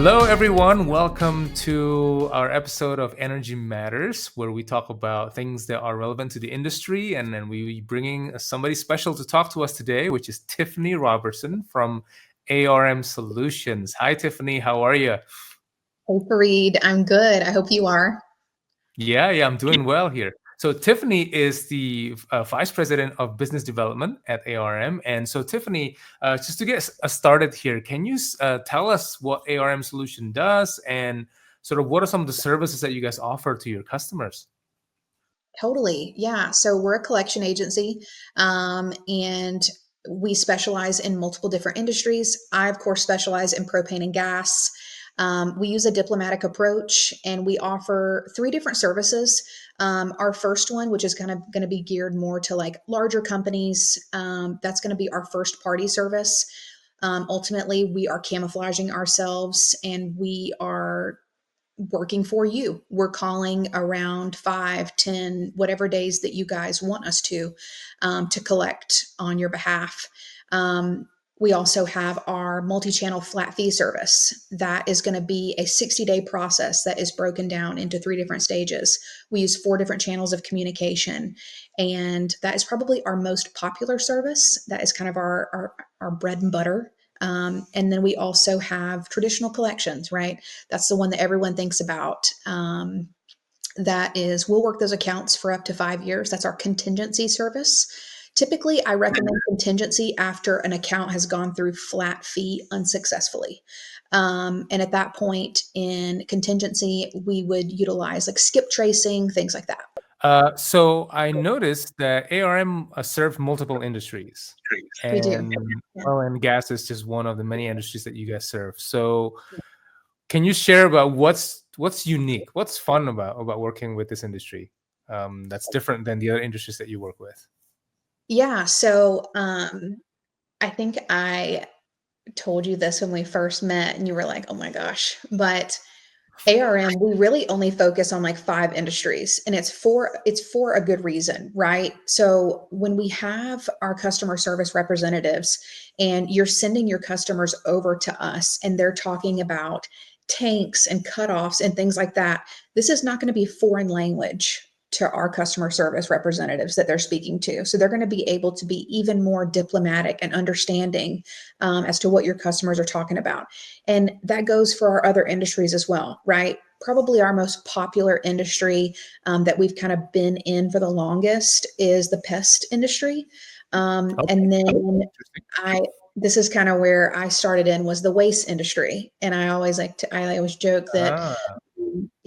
Hello, everyone. Welcome to our episode of Energy Matters, where we talk about things that are relevant to the industry. And then we bringing somebody special to talk to us today, which is Tiffany Robertson from ARM Solutions. Hi, Tiffany. How are you? Hey, Fareed, I'm good. I hope you are. Yeah, I'm doing well here. So Tiffany is the Vice President of Business Development at ARM. And so Tiffany, just to get us started here, can you tell us what ARM Solution does and sort of what are some of the services that you guys offer to your customers? Totally. Yeah. So we're a collection agency, and we specialize in multiple different industries. I, of course, specialize in propane and gas. We use a diplomatic approach and we offer three different services. Our first one, which is kind of going to be geared more to like larger companies, that's going to be our first party service. Ultimately, we are camouflaging ourselves and we are working for you. We're calling around 5, 10, whatever days that you guys want us to collect on your behalf. We also have our multi-channel flat fee service. That is going to be a 60-day process that is broken down into three different stages. We use four different channels of communication, and that is probably our most popular service. That is kind of our bread and butter. And then we also have traditional collections, right? That's the one that everyone thinks about. That is, we'll work those accounts for up to 5 years. That's our contingency service. Typically, I recommend contingency after an account has gone through flat fee unsuccessfully. And at that point in contingency, we would utilize like skip tracing, things like that. So I noticed that ARM serves multiple industries, We do. and Yeah. oil and gas is just one of the many industries that you guys serve. So can you share about what's unique, what's fun about working with this industry that's different than the other industries that you work with? Yeah. So I think I told you this when we first met, and you were like, oh my gosh. But ARM, we really only focus on like five industries, and it's for a good reason, right? So when we have our customer service representatives and you're sending your customers over to us and they're talking about tanks and cutoffs and things like that, this is not going to be foreign language to our customer service representatives that they're speaking to. So they're going to be able to be even more diplomatic and understanding as to what your customers are talking about. And that goes for our other industries as well, right? Probably our most popular industry that we've kind of been in for the longest is the pest industry. Okay, And then interesting. I, this is kind of where I started in was the waste industry. And I always joke that Ah,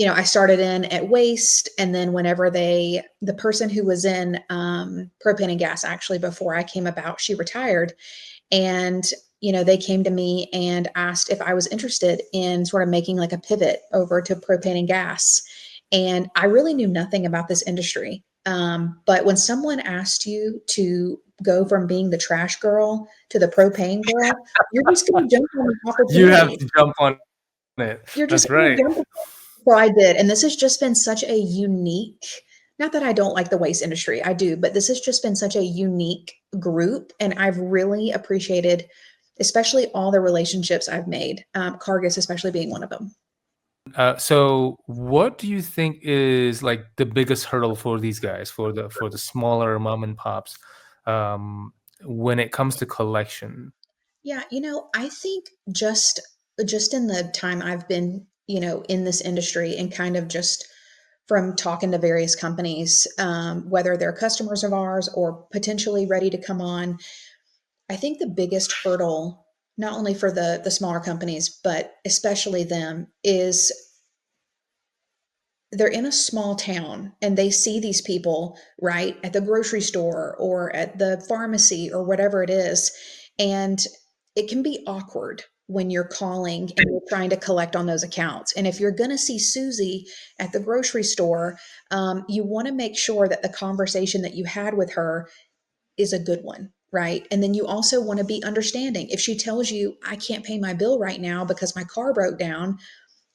I started in at waste, and then whenever the person who was in propane and gas actually before I came about, she retired, and they came to me and asked if I was interested in sort of making like a pivot over to propane and gas. And I really knew nothing about this industry. But when someone asked you to go from being the trash girl to the propane girl, you're just going to jump on the you have opportunity. to jump on it. You're just That's going right. to jump. So I did. And this has just been such a unique, not that I don't like the waste industry, I do, but this has just been such a unique group. And I've really appreciated, especially all the relationships I've made, Cargus, especially being one of them. So what do you think is like the biggest hurdle for these guys, for the smaller mom and pops, um, when it comes to collection? Yeah, I think just in the time I've been, in this industry and kind of just from talking to various companies, whether they're customers of ours or potentially ready to come on, I think the biggest hurdle, not only for the smaller companies, but especially them, is they're in a small town and they see these people right at the grocery store or at the pharmacy or whatever it is, and it can be awkward when you're calling and you're trying to collect on those accounts. And if you're going to see Susie at the grocery store, you want to make sure that the conversation that you had with her is a good one, right? And then you also want to be understanding. If she tells you, I can't pay my bill right now because my car broke down,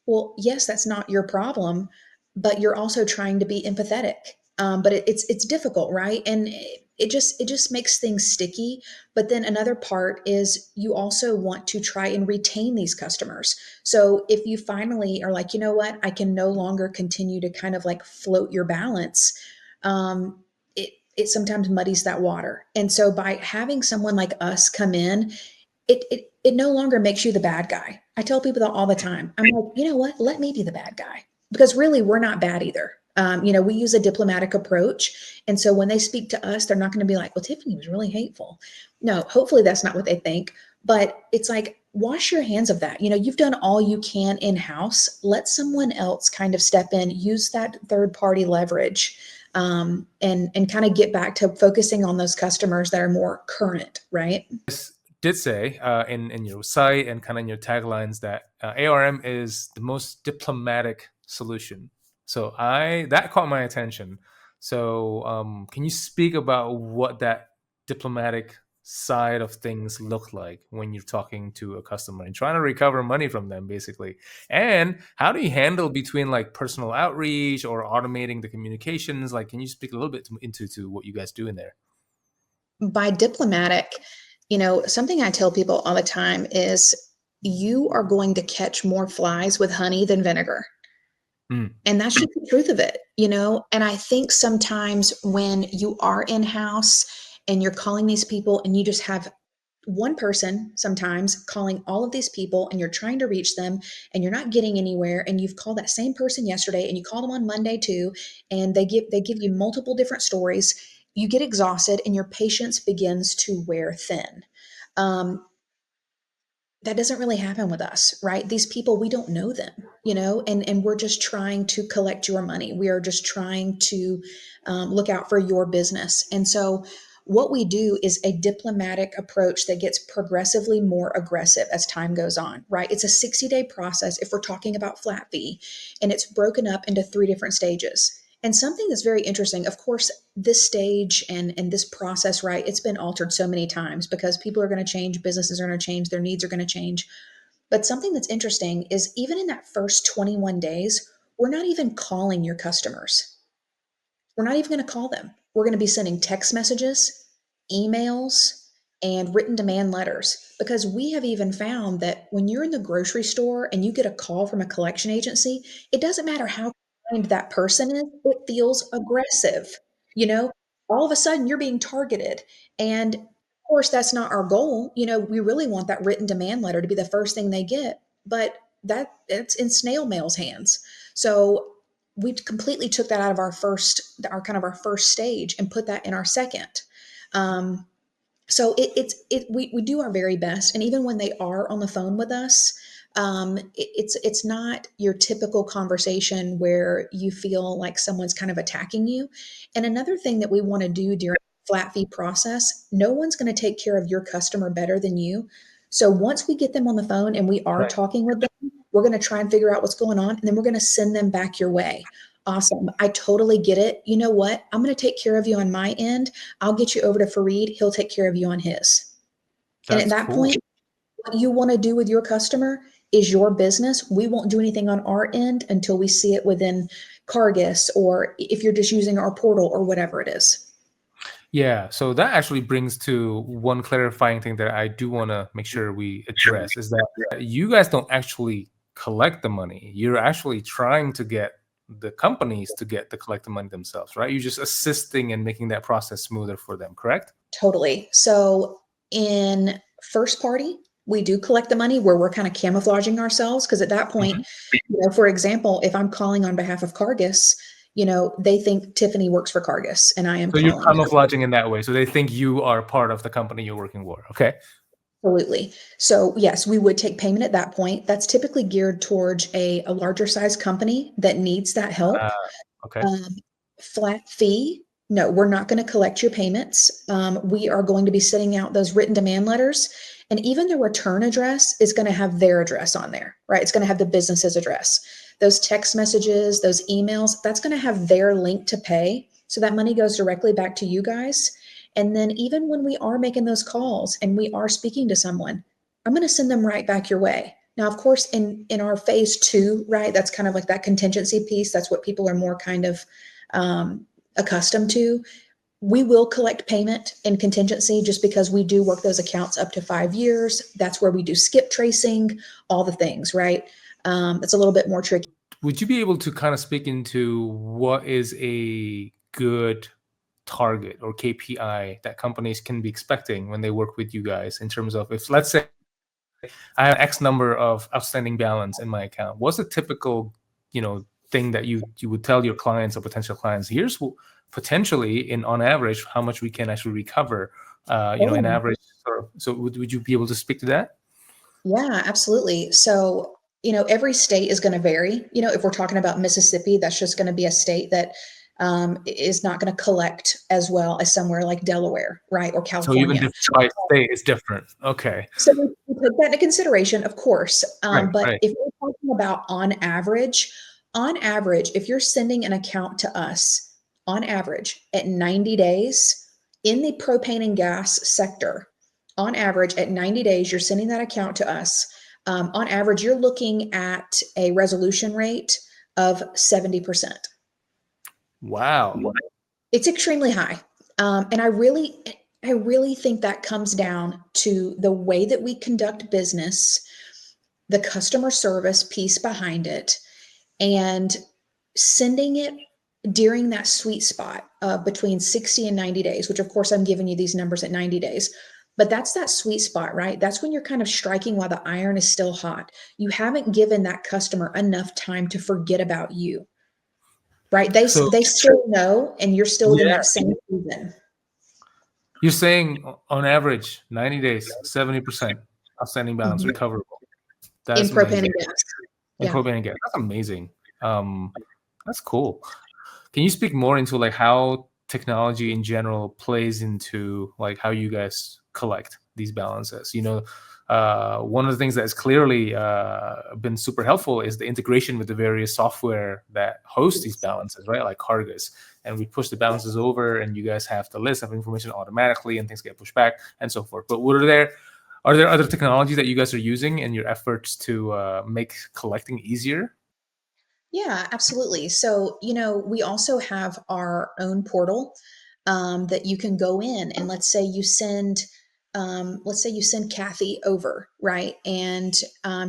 well, yes, that's not your problem, but you're also trying to be empathetic. But it's difficult, right? And it just makes things sticky. But then another part is you also want to try and retain these customers. So if you finally are like, you know what, I can no longer continue to kind of like float your balance, it sometimes muddies that water. And so by having someone like us come in, it no longer makes you the bad guy. I tell people that all the time. I'm like, you know what? Let me be the bad guy, because really we're not bad either. We use a diplomatic approach, and so when they speak to us, they're not going to be like, "Well, Tiffany was really hateful." No, hopefully that's not what they think. But it's like, wash your hands of that. You've done all you can in house. Let someone else kind of step in, use that third party leverage, and kind of get back to focusing on those customers that are more current, right? Did say in your site and kind of in your taglines that ARM is the most diplomatic solution. So that caught my attention. So can you speak about what that diplomatic side of things look like when you're talking to a customer and trying to recover money from them, basically? And how do you handle between like personal outreach or automating the communications? Like, can you speak a little bit into what you guys do in there? By diplomatic, something I tell people all the time is you are going to catch more flies with honey than vinegar. Mm, And that's just the truth of it. And I think sometimes when you are in house and you're calling these people and you just have one person sometimes calling all of these people and you're trying to reach them and you're not getting anywhere, and you've called that same person yesterday and you called them on Monday too, and they give you multiple different stories. You get exhausted and your patience begins to wear thin. um, that doesn't really happen with us, right? These people, we don't know them, and we're just trying to collect your money. We are just trying to look out for your business. And so what we do is a diplomatic approach that gets progressively more aggressive as time goes on, right? It's a 60-day process if we're talking about flat fee, and it's broken up into 3 different stages. And something that's very interesting, of course, this stage and this process, right? It's been altered so many times because people are going to change, businesses are going to change, their needs are going to change. But something that's interesting is even in that first 21 days, we're not even calling your customers. We're not even going to call them. We're going to be sending text messages, emails, and written demand letters, because we have even found that when you're in the grocery store and you get a call from a collection agency, it doesn't matter how kind that person is, it feels aggressive. You know, all of a sudden you're being targeted. And of course, that's not our goal. We really want that written demand letter to be the first thing they get, but it's in snail mail's hands. So we completely took that out of our first stage and put that in our second. Um, so we do our very best, and even when they are on the phone with us, it's not your typical conversation where you feel like someone's kind of attacking you. And another thing that we want to do during the flat fee process, no one's going to take care of your customer better than you. So once we get them on the phone and we are right. talking with them, we're going to try and figure out what's going on, and then we're going to send them back your way. Awesome. I totally get it. You know what? I'm going to take care of you on my end. I'll get you over to Fareed. He'll take care of you on his. And at That's that cool. point, what you want to do with your customer is your business. We won't do anything on our end until we see it within Cargis, or if you're just using our portal or whatever it is. Yeah, so that actually brings to one clarifying thing that I do want to make sure we address is that you guys don't actually collect the money. You're actually trying to get the companies to get the collect the money themselves, right? You're just assisting and making that process smoother for them, correct? Totally. So in first party, we do collect the money where we're kind of camouflaging ourselves, because at that point, Mhm. for example, if I'm calling on behalf of Cargis, they think Tiffany works for Cargis and I am So you're calling. camouflaging in that way. So they think you are part of the company you're working for. Okay. Absolutely. So yes, we would take payment at that point. That's typically geared towards a larger size company that needs that help. Uh, okay. Um, Flat fee. No, we're not going to collect your payments. We are going to be sending out those written demand letters. And even the return address is going to have their address on there, right? It's going to have the business's address. Those text messages, those emails, that's going to have their link to pay. So that money goes directly back to you guys. And then even when we are making those calls and we are speaking to someone, I'm going to send them right back your way. Now, of course, in our phase two, right, that's kind of like that contingency piece. That's what people are more kind of um, accustomed to. We will collect payment in contingency just because we do work those accounts up to 5 years. That's where we do skip tracing, all the things, right? It's a little bit more tricky. Would you be able to kind of speak into what is a good target or KPI that companies can be expecting when they work with you guys in terms of, if let's say I have X number of outstanding balance in my account, what's a typical, thing that you would tell your clients or potential clients? Here's potentially on average how much we can actually recover, in average. So would you be able to speak to that? Yeah, absolutely. So, every state is going to vary. If we're talking about Mississippi, that's just going to be a state that is not going to collect as well as somewhere like Delaware, right? Or So even California. by state is different. Okay. So we take that into consideration, of course. Right. But Right. if we're talking about on average, if you're sending an account to us on average at 90 days in the propane and gas sector, on average at 90 days, you're sending that account to us. On average, you're looking at a resolution rate of 70%. Wow. It's extremely high. And I really think that comes down to the way that we conduct business, the customer service piece behind it, and sending it during that sweet spot between 60 and 90 days, which of course I'm giving you these numbers at 90 days. But that's that sweet spot, right? That's when you're kind of striking while the iron is still hot. You haven't given that customer enough time to forget about you, right? They So still know, and you're still within yeah, that same season. you're saying on average 90 days, 70% outstanding balance Mhm. recoverable. In That's propane amazing. and gas. And Yeah. propane and gas. That's amazing. That's cool. Can you speak more into like how technology in general plays into like how you guys collect these balances? One of the things that has clearly been super helpful is the integration with the various software that host these balances, right? Like Cargus. And we push the balances over, and you guys have the list of information automatically, and things get pushed back and so forth. But are there other technologies that you guys are using in your efforts to make collecting easier? Yeah, absolutely. So, we also have our own portal that you can go in, and let's say you send Kathy over, right? And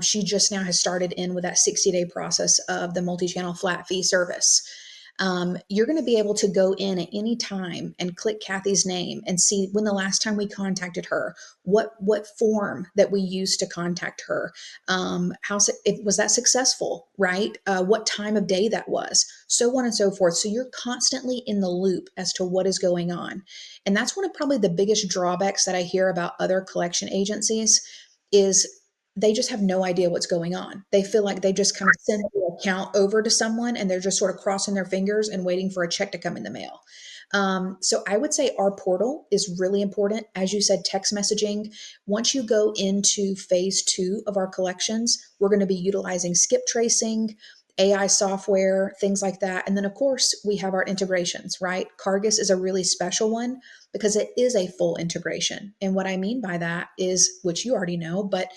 she just now has started in with that 60-day process of the multi-channel flat fee service. You're going to be able to go in at any time and click Kathy's name and see when the last time we contacted her, what form that we used to contact her, was that successful, right? What time of day that was, so on and so forth. So you're constantly in the loop as to what is going on, and that's one of probably the biggest drawbacks that I hear about other collection agencies is they just have no idea what's going on. They feel like they just kind of send the account over to someone and they're just sort of crossing their fingers and waiting for a check to come in the mail. So I would say our portal is really important. As you said, text messaging. Once you go into phase 2 of our collections, we're going to be utilizing skip tracing, AI software, things like that. And then, of course, we have our integrations, right? Cargus is a really special one because it is a full integration. And what I mean by that is, which you already know, but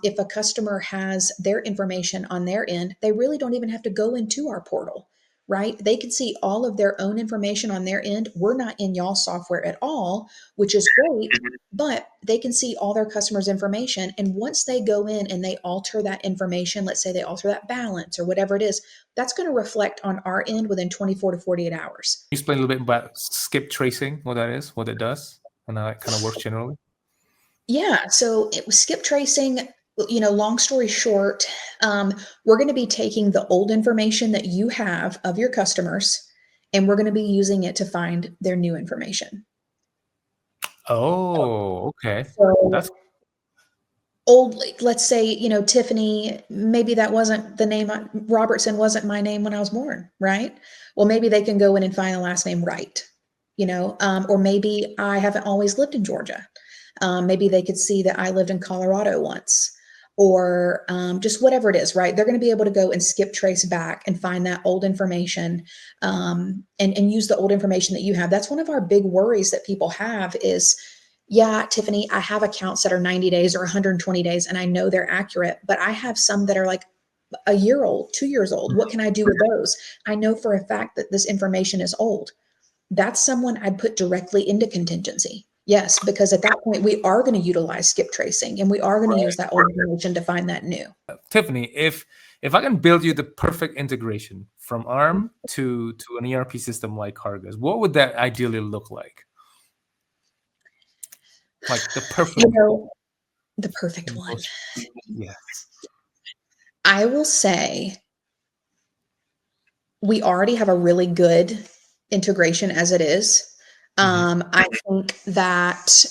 if a customer has their information on their end, they really don't even have to go into our portal, right? They can see all of their own information on their end. We're not in y'all software at all, which is great, but they can see all their customers' information. And once they go in and they alter that information, let's say they alter that balance or whatever it is, that's going to reflect on our end within 24 to 48 hours. Can you explain a little bit about skip tracing, what that is, what it does, and how it kind of works generally? Yeah, so it was skip tracing. Long story short, we're going to be taking the old information that you have of your customers, and we're going to be using it to find their new information. Oh, okay. So That's let's say, Tiffany, maybe that wasn't the name, Robertson wasn't my name when I was born, right? Well, maybe they can go in and find the last name right, or maybe I haven't always lived in Georgia. Maybe they could see that I lived in Colorado once, or just whatever it is, right? They're going to be able to go and skip trace back and find that old information, and use the old information that you have. That's one of our big worries that people have is, yeah, Tiffany, I have accounts that are 90 days or 120 days, and I know they're accurate, but I have some that are like a year old, 2 years old. What can I do with those? I know for a fact that this information is old. That's someone I'd put directly into contingency. Yes, because at that point we are going to utilize skip tracing and we are going to use that old information to find that new. Tiffany, if I can build you the perfect integration from ARM to an ERP system like Cargus, what would that ideally look like? Like the perfect The perfect one. Yes. I will say we already have a really good integration as it is. I think that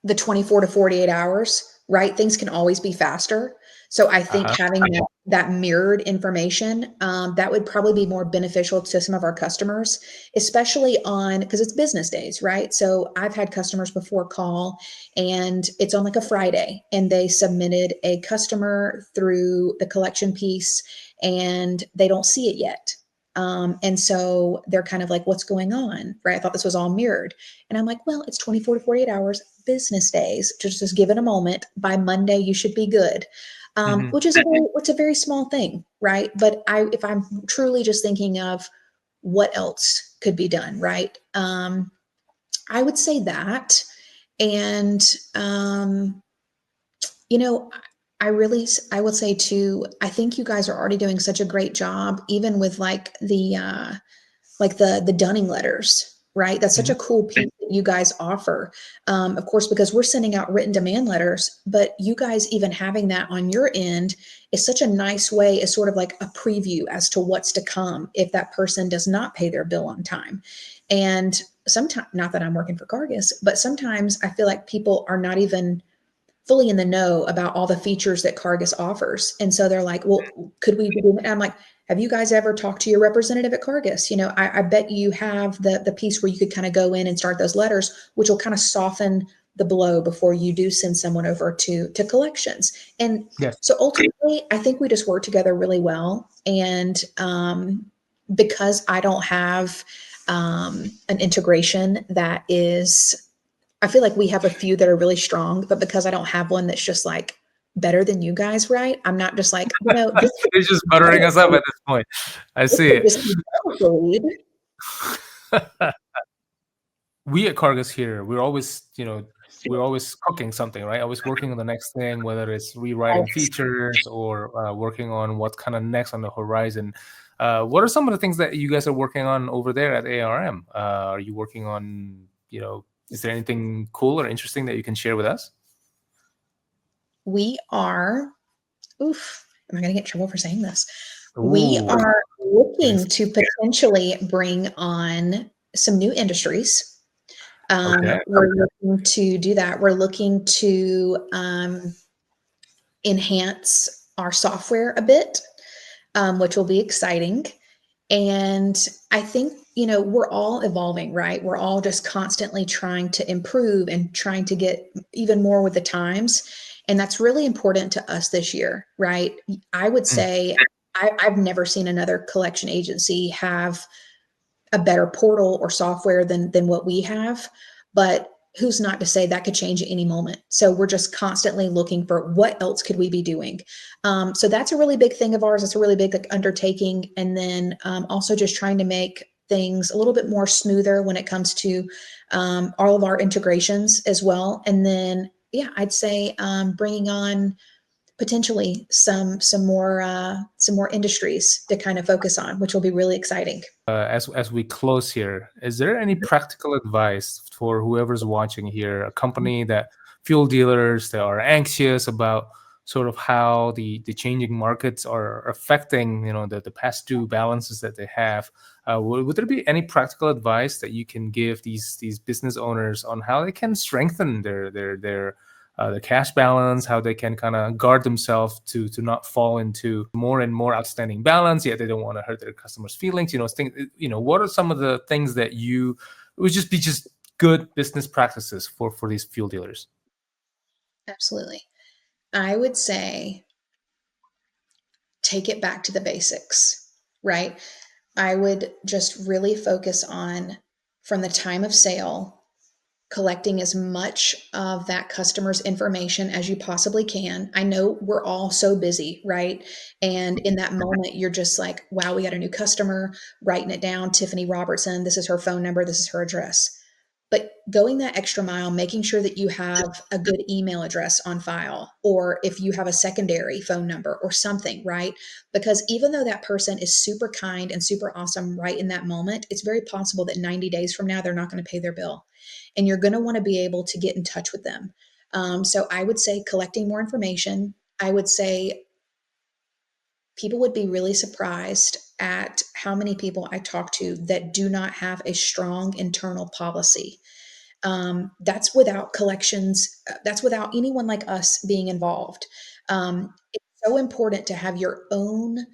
the 24 to 48 hours, right? Things can always be faster. So I think having that mirrored information, that would probably be more beneficial to some of our customers, especially on, because it's business days, right? So I've had customers before call and it's on like a Friday and they submitted a customer through the collection piece and they don't see it yet. And so they're kind of like, what's going on? Right. I thought this was all mirrored. And I'm like, well, it's 24 to 48 hours, business days. Just give it a moment. By Monday, you should be good. Which is a very small thing, right? But if I'm truly just thinking of what else could be done, right? I would say that. And, you know, I would say too, I think you guys are already doing such a great job, even with like the Dunning letters, right? That's such a cool piece that you guys offer. Of course, because we're sending out written demand letters, but you guys even having that on your end is such a nice way, as sort of like a preview as to what's to come if that person does not pay their bill on time. And sometimes, not that I'm working for Cargus, but sometimes I feel like people are not even fully in the know about all the features that Cargus offers. And so they're like, well, could we do it? I'm like, have you guys ever talked to your representative at Cargus? I bet you have the piece where you could kind of go in and start those letters, which will kind of soften the blow before you do send someone over to collections. And so ultimately, I think we just work together really well. And because I don't have an integration that is, I feel like we have a few that are really strong, but because I don't have one that's just like better than you guys, right? I'm not just like, this It's just buttering us up at this point. I see it. We at Cargus here, we're always cooking something, right? Always working on the next thing, whether it's rewriting features or working on what's kind of next on the horizon. What are some of the things that you guys are working on over there at ARM? Are you working on, is there anything cool or interesting that you can share with us? We are, am I going to get in trouble for saying this? Ooh. We are looking to potentially bring on some new industries. We're looking to do that. We're looking to enhance our software a bit, which will be exciting. And I think, we're all evolving, right? We're all just constantly trying to improve and trying to get even more with the times. And that's really important to us this year, right? I would say I've never seen another collection agency have a better portal or software than what we have. But who's not to say that could change at any moment? So we're just constantly looking for what else could we be doing. So that's a really big thing of ours. It's a really big undertaking. And then also just trying to make things a little bit more smoother when it comes to all of our integrations as well. And then, I'd say bringing on potentially some more industries to kind of focus on, which will be really exciting. As we close here, is there any practical advice for whoever's watching here, a company that fuel dealers that are anxious about sort of how the changing markets are affecting, the past due balances that they have? Would there be any practical advice that you can give these business owners on how they can strengthen their the cash balance, how they can kind of guard themselves to not fall into more and more outstanding balance, yet they don't want to hurt their customers' feelings? What are some of the things that would just be just good business practices for these fuel dealers? Absolutely. I would say take it back to the basics, right? I would just really focus on, from the time of sale, collecting as much of that customer's information as you possibly can. I know we're all so busy, right? And in that moment, you're just like, wow, we got a new customer, writing it down. Tiffany Robertson, this is her phone number, this is her address. But going that extra mile, making sure that you have a good email address on file, or if you have a secondary phone number or something, right? Because even though that person is super kind and super awesome right in that moment, it's very possible that 90 days from now, they're not going to pay their bill. And you're going to want to be able to get in touch with them. So I would say collecting more information. I would say people would be really surprised at how many people I talk to that do not have a strong internal policy. That's without collections, that's without anyone like us being involved. It's so important to have your own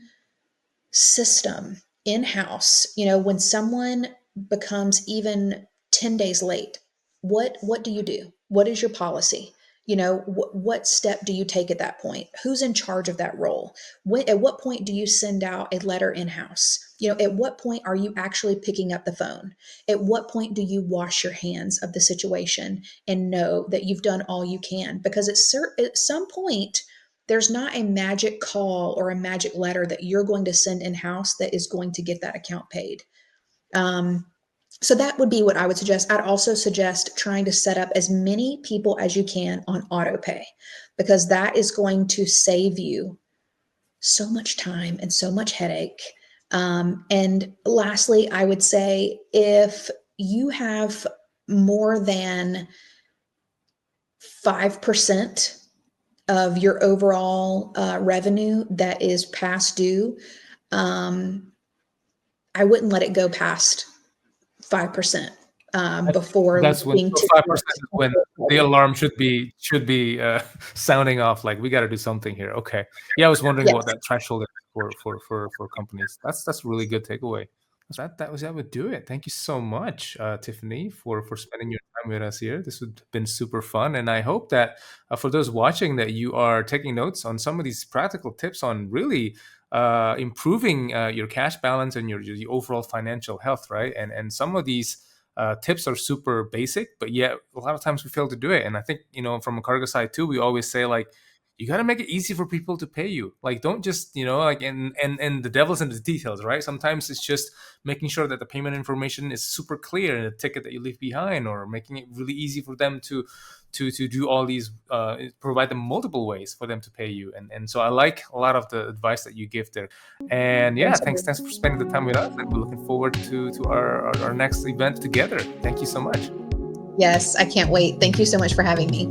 system in house. When someone becomes even 10 days late, what do you do? What is your policy? What step do you take at that point? Who's in charge of that role? At what point do you send out a letter in house? At what point are you actually picking up the phone? At what point do you wash your hands of the situation and know that you've done all you can? Because at some point, there's not a magic call or a magic letter that you're going to send in house that is going to get that account paid. So that would be what I would suggest. I'd also suggest trying to set up as many people as you can on auto pay, because that is going to save you so much time and so much headache. And lastly, I would say if you have more than 5% of your overall revenue that is past due, I wouldn't let it go past 5% before That's when leaving to 5% is when the alarm should be sounding off. Like we got to do something here. Okay, yeah, I was wondering what Yes. that threshold is for companies. That's a really good takeaway. That would do it. Thank you so much, Tiffany, for spending your time with us here. This would have been super fun, and I hope that for those watching that you are taking notes on some of these practical tips on really improving your cash balance and your overall financial health, right? And some of these tips are super basic, but yet a lot of times we fail to do it. And I think from a cargo side too, we always say like, you got to make it easy for people to pay you. Like, don't just, like, and the devil's in the details, right? Sometimes it's just making sure that the payment information is super clear in the ticket that you leave behind, or making it really easy for them to do all these, provide them multiple ways for them to pay you. And so I like a lot of the advice that you give there. And yeah, thanks for spending the time with us. And we're looking forward to our next event together. Thank you so much. Yes, I can't wait. Thank you so much for having me.